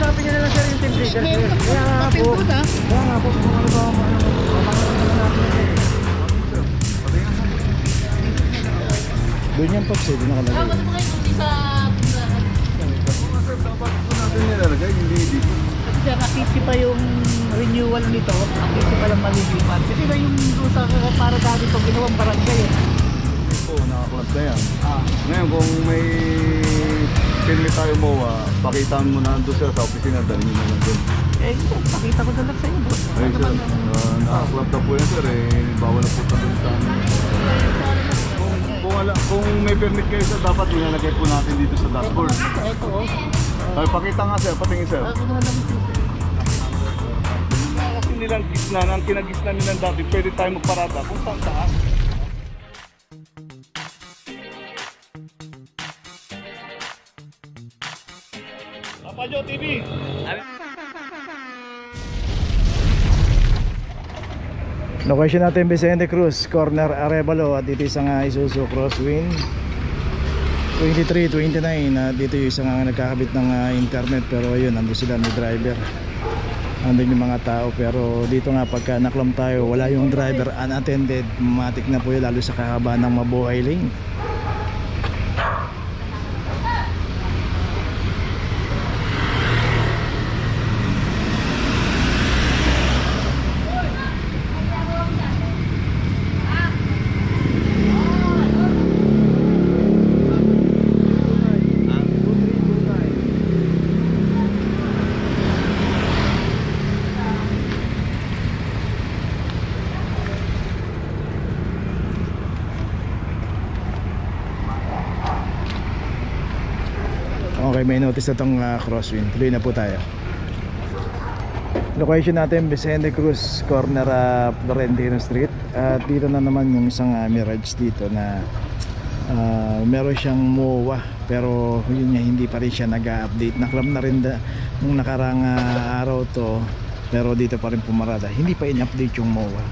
Kausapin niya na lang sir yung team leader. Kaya nga po. Kaya nga po. Kung ano ba doon yan Pops, doon nakalagay. Ano ba kayo kasi sa tindahan? Mga sir, dapat po natin nilalagay, hindi dito. Kasi sir, nakisi pa yung renewal nito. Nakisi pa lang malilipat. Kasi ba yung doon sa para dati itong ginawang barangay eh. Oo, nakaklap na yan. Ngayon, kung may permit tayo MOA, pakitaan mo na doon sir sa opisina, dahil nyo na lang doon. Eh, pakita ko na lang sa iyo, boss. Ayun sir, nakaklap na po yan sir, bawal na po sa doon sa amin. Kung may permit kayo sir, dapat ilalagay po natin dito sa dashboard. Ito, oh. Ay, pakita nga sir, patingin sir. Kasi nilang gisna, ang kinagisna nilang dati, pwede tayo magparada kung saan saan. Papajo TV! Location natin Vicente Cruz, corner Arevalo at dito isang Isuzu Crosswind 2329. Dito yung isang nagkakabit ng internet, pero ayun, nandun sila, may driver, nandun yung mga tao. Pero dito nga pagka naklam tayo, wala yung driver, unattended, matik na po yun, lalo sa kahaba ng Mabuhay Lane. Okay, may notice na itong crosswind. Tuloy na po tayo. Location natin Vicente Cruz, corner Florentino Street. At dito na naman yung isang Mirage dito na meron siyang MOA, pero yun nga, hindi pa rin siya nag-update. Naklam na rin nung nakarang araw to, pero dito pa rin pumarada. Hindi pa in-update yung MOA.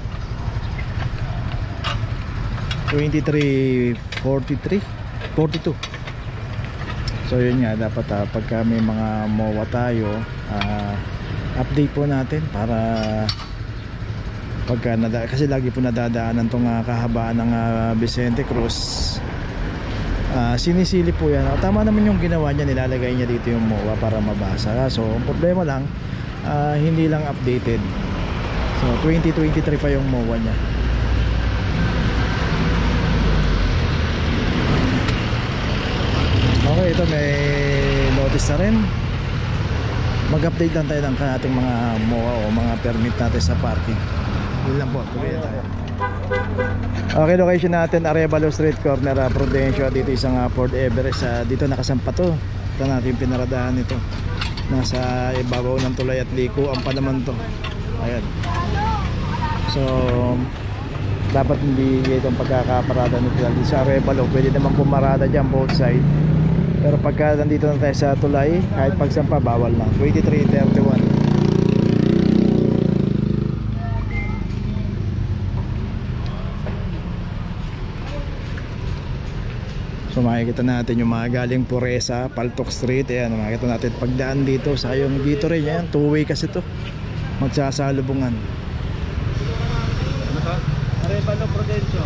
2343 42. So yun nga, dapat pagka may mga MOA tayo, update po natin para pagka kasi lagi po nadadaanan tong kahabaan ng Vicente Cruz. Sinisili po yan. Tama naman yung ginawa niya, nilalagay niya dito yung MOA para mabasa. So ang problema lang, hindi lang updated. So 2023 pa yung MOA niya. Okay, ito may notice na rin. Mag-update lang tayo ng ating mga MOA o mga permit natin sa parking. Yun lang po, tuloy na tayo. Okay, location natin Arevalo Street, corner Prudencio. Dito isang Ford Everest. Dito nakasampa to. Ito natin pinaradahan ito. Nasa ibabaw ng tulay at likuan pa naman to. Ayan. So dapat hindi itong pagkakaparada nito dito sa Arevalo. Pwede naman pumarada dyan both side. Pero pagka nandito na tayo sa tulay, kahit pagsampa, bawal na. 2331. So makikita natin yung mga galing Puresa, Paltok Street. Ayan, makikita natin pagdaan dito. Sa yung dito rin yan, two-way kasi to, magsasalubungan. Ano ka? Arevalo Prudencio.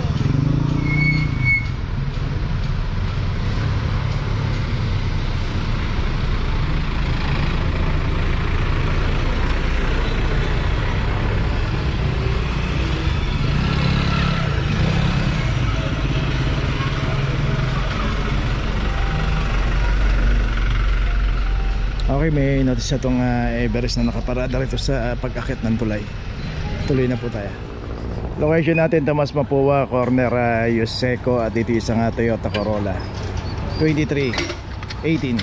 Okay, may notice na itong Everest na nakaparada rito sa pag-akit ng tulay. Tuloy na po tayo. Location natin Tomas Mapua, corner Yuseco. At dito isang Toyota Corolla 2318.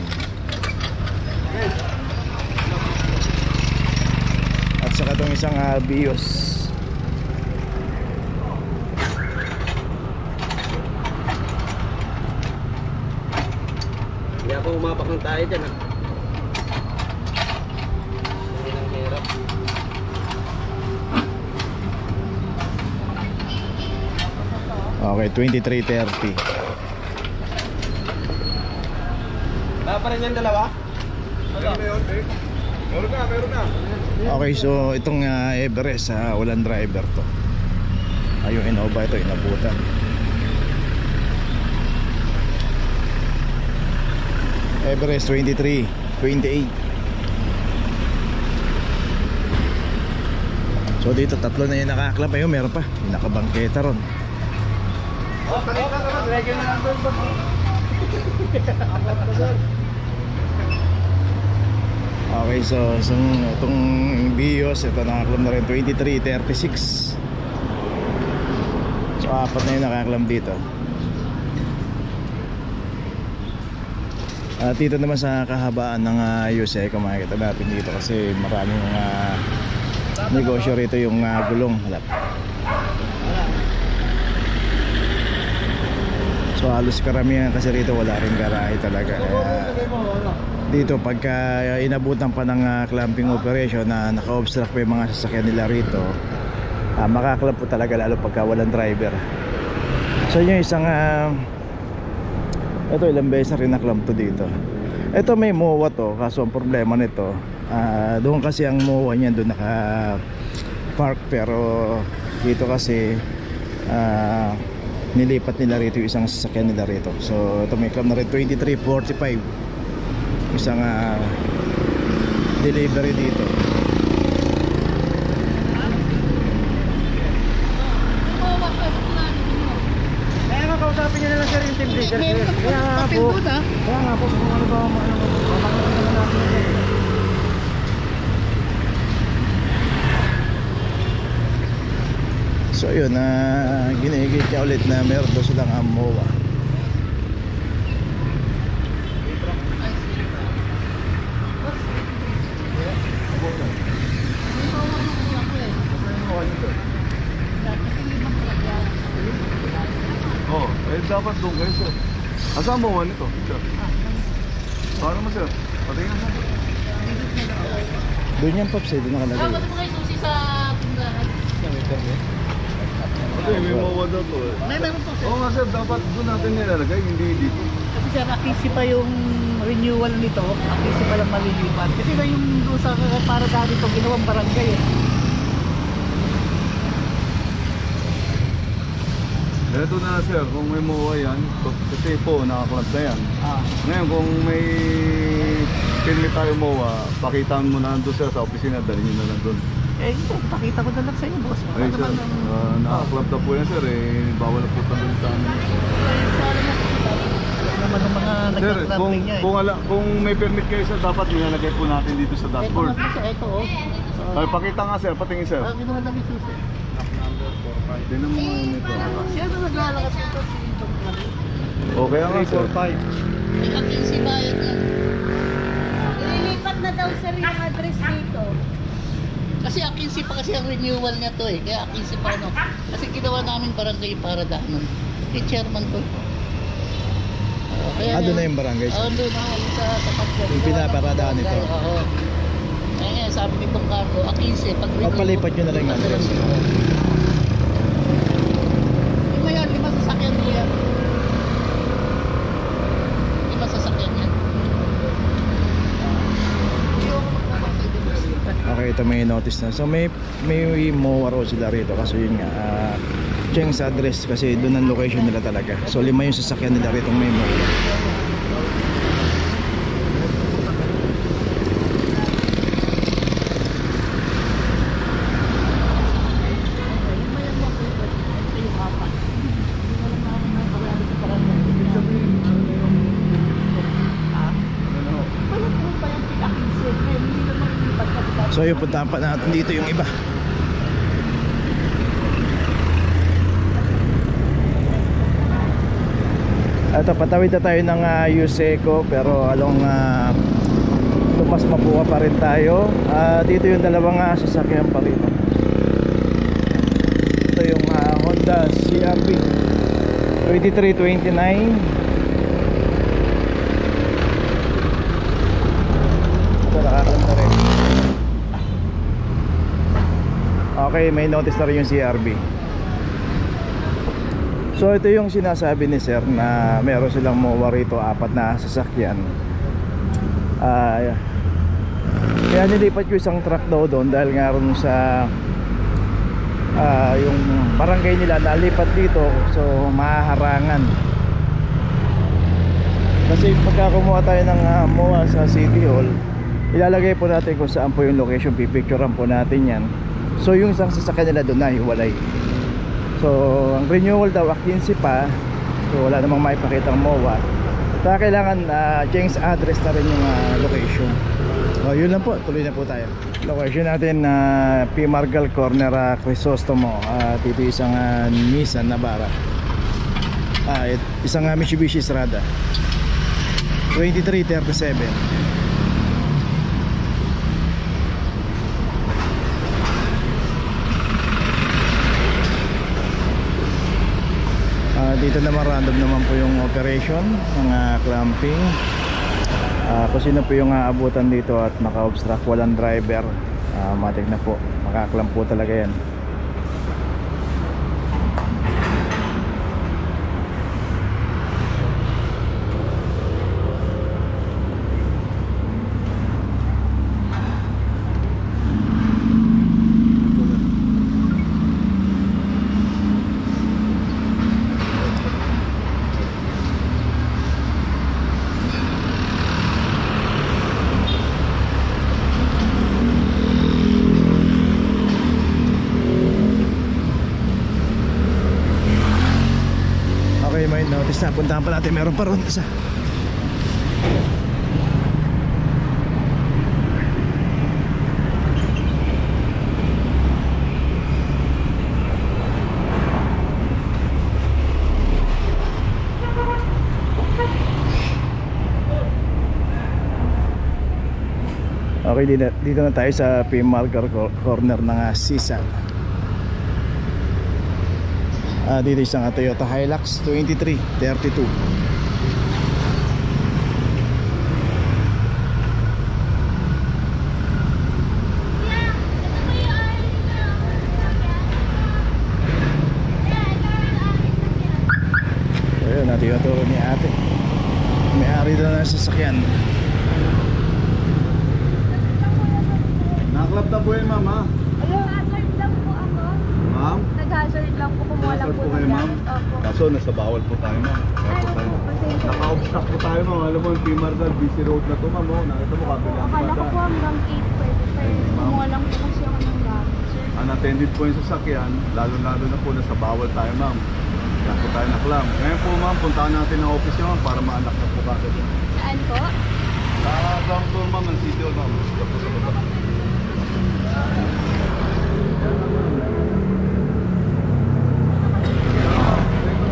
At saka itong isang Vios. Hindi ako umapak ng tayo dyan, ha? Hindi lang hirap. Okay, 2330. Wala pa rin yan dalawa? Ano na yun, eh? Meron na. Okay, so itong Everest, walang driver to. Yung Innova ito, inabutan. Everest 23, 28. So dito tatlo na yung nakaklap. Ayun, meron pa, yung nakabangketa ron. Okay, so itong Vios, ito nakaklap na rin 23, 36. So apat na yung nakaklam dito. At dito naman sa kahabaan ng Yuseco, makikita natin dito kasi maraming negosyo rito, yung gulong. So halos karamihan kasi rito wala rin garahe talaga. Dito pagka inabutan pa ng clamping operation na naka-obstruct pa yung mga sasakyan nila rito, makaklap po talaga, lalo pagka walang driver. So yun yung isang ito, ilang beses na rin naklamp to dito. Ito may MOA to, kaso ang problema nito, doon kasi ang MOA niyan doon naka park, pero dito kasi nilipat nila rito yung isang sasakyan nila rito. So ito may clamp na rin 2345, isang delivery dito. Kausapin nyo na lang sir yung team leader. Kaya nga po, kung ano ba makakita natin sir. So yun, ginigit niya ulit na meron daw silang MOA. Dapat doon kayo sir. Asan mo nito? Sir. Paano mo sir? Patingin mo. Doon yan Pops, doon nakalagay. Bakit mo kayo susi sa tindahan? Okay, may mawa daw to eh. Meron po sir. Oo nga sir, dapat doon natin nilalagay, hindi dito. Kasi sir, akisi pa yung renewal nito, akisi pa lang malilipat. Kasi na yung doon sa para dati ito, ginawang barangay eh. Ito na sir, kung may mawa yan, kasi po nakaklap na yan. Ngayon kung may permit tayo mawa, pakitaan mo na doon sir sa opisina, dali nyo na lang doon. Eh, pakita ko na lang sa inyo, boss. Ay sir, nakaklap na po yan sir, bawal na po tanggalin sa amin. Naman ng mga Sir, nagka-clamping niya eh. kung may permit kayo sir, dapat nilalagay po natin dito sa dashboard. Ito oh. Ay, pakita nga sir, patingin sir. Ginawa lang yung susi. Tignan mo nga nito. Siya na naglalakad dito. Okay nga sir. 345. May agency bayad yan. Ililipat na daw sir yung address dito. Kasi agency pa kasi ang renewal niya to eh. Kaya agency pa ano. Kasi ginawa namin barangay para daanan. Si chairman to. Doon na yung barangay sir. Doon na yung sa tapat ko. Yung pinaparadaan ito. Oo. Kaya nga sabi nitong cargo, agency. Palipat nyo na lang yung address. Lima sasakyan mo yan. Lima sasakyan yan. Okay, ito may notice na. So may MOA raw sila rito kasi yun nga Cheng's address kasi doon ang location nila talaga. So 5 yung sasakyan nila rito may MOA. So yung puntahan pa natin dito yung iba. Ito, patawid na tayo ng Yuseco pero along Tomas Mapua pa rin tayo. Dito yung dalawang sasakyan pa rito. Ito yung Honda CR-V 2329. Okay, may notice na rin yung CR-V. So ito yung sinasabi ni sir na meron silang MOA rito, 4 na sasakyan. Kaya Kaya nilipat yung isang truck daw doon dahil nga rin sa yung barangay nila nalipat dito, so mahaharangan. Kasi pagka kumuha tayo ng MOA sa City Hall, ilalagay po natin kung saan po yung location, pipicturean po natin yan. So yung isang sasakyan nila doon na hiwalay. So ang renewal daw 15 pa, so wala namang maipakita ang MOA. Kaya kailangan change address na rin yung location. So yun lang po, tuloy na po tayo. Location natin na P. Margal Corner, Crisostomo. Dito isang Nissan Navara, isang Mitsubishi Strada 2337. Dito naman random naman po yung operation ng clamping. Kung sino po yung aabutan dito at maka-obstruct, walang driver, matik na po, makaklamp po talaga yan. Okay, may notice na. Puntahan pa natin, meron pa ron isa. Okay, dito na tayo sa P. Margal Corner ng Sisa. Dito isang Toyota Hilux 2332. Ayun, natin yung turo ni ate. May-ari daw na sasakyan. Nakaklap na po yun, ma'am, ha? Nag-hazard lang po ako. Ma'am? Nag-hazard lang po. Kumuha lang po kayo, ng ma'am? gamit. Opo. Kaso nasa bawal po tayo, ma'am. Ay, opo. Pasensya. Naka-obstruct po tayo, ma'am. Alam mo, yung P. Margal, busy road na to, ma'am. Nakita mo, kapilang Akala ko po hanggang 8 pwede. Pero kumuha lang po kasi ako ng gamit, sir. Unattended po yung sasakyan, lalo-lalo na po nasa bawal tayo, ma'am. Kaya po tayo naklam. Ngayon po, ma'am, puntahan natin ang office nyo, ma'am, para maanak na po kagad. Saan po? Sa ground floor, ma'am, ng City Hall, ma'am. Dito po sa baba.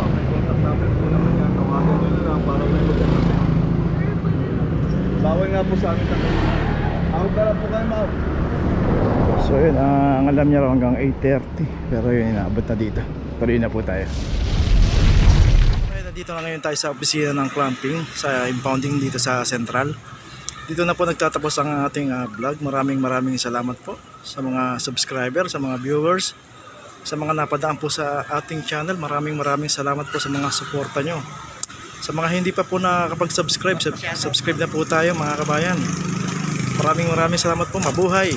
May contact number po naman yan. Tawagan nyo na lang para may contact. Bawal nga po sa amin na out na lang po kayo, ma'am. So yun, ang alam niya raw hanggang 8:30. Pero yun, inaabot na dito. Tuloy na po tayo. Okay, nandito na ngayon tayo sa opisina ng clamping, sa impounding dito sa Central. Dito na po nagtatapos ang ating vlog. Maraming salamat po sa mga subscriber, sa mga viewers, sa mga napadaan po sa ating channel. Maraming salamat po sa mga suporta nyo. Sa mga hindi pa po nakakapag-subscribe, subscribe na po tayo mga kabayan. Maraming salamat po. Mabuhay!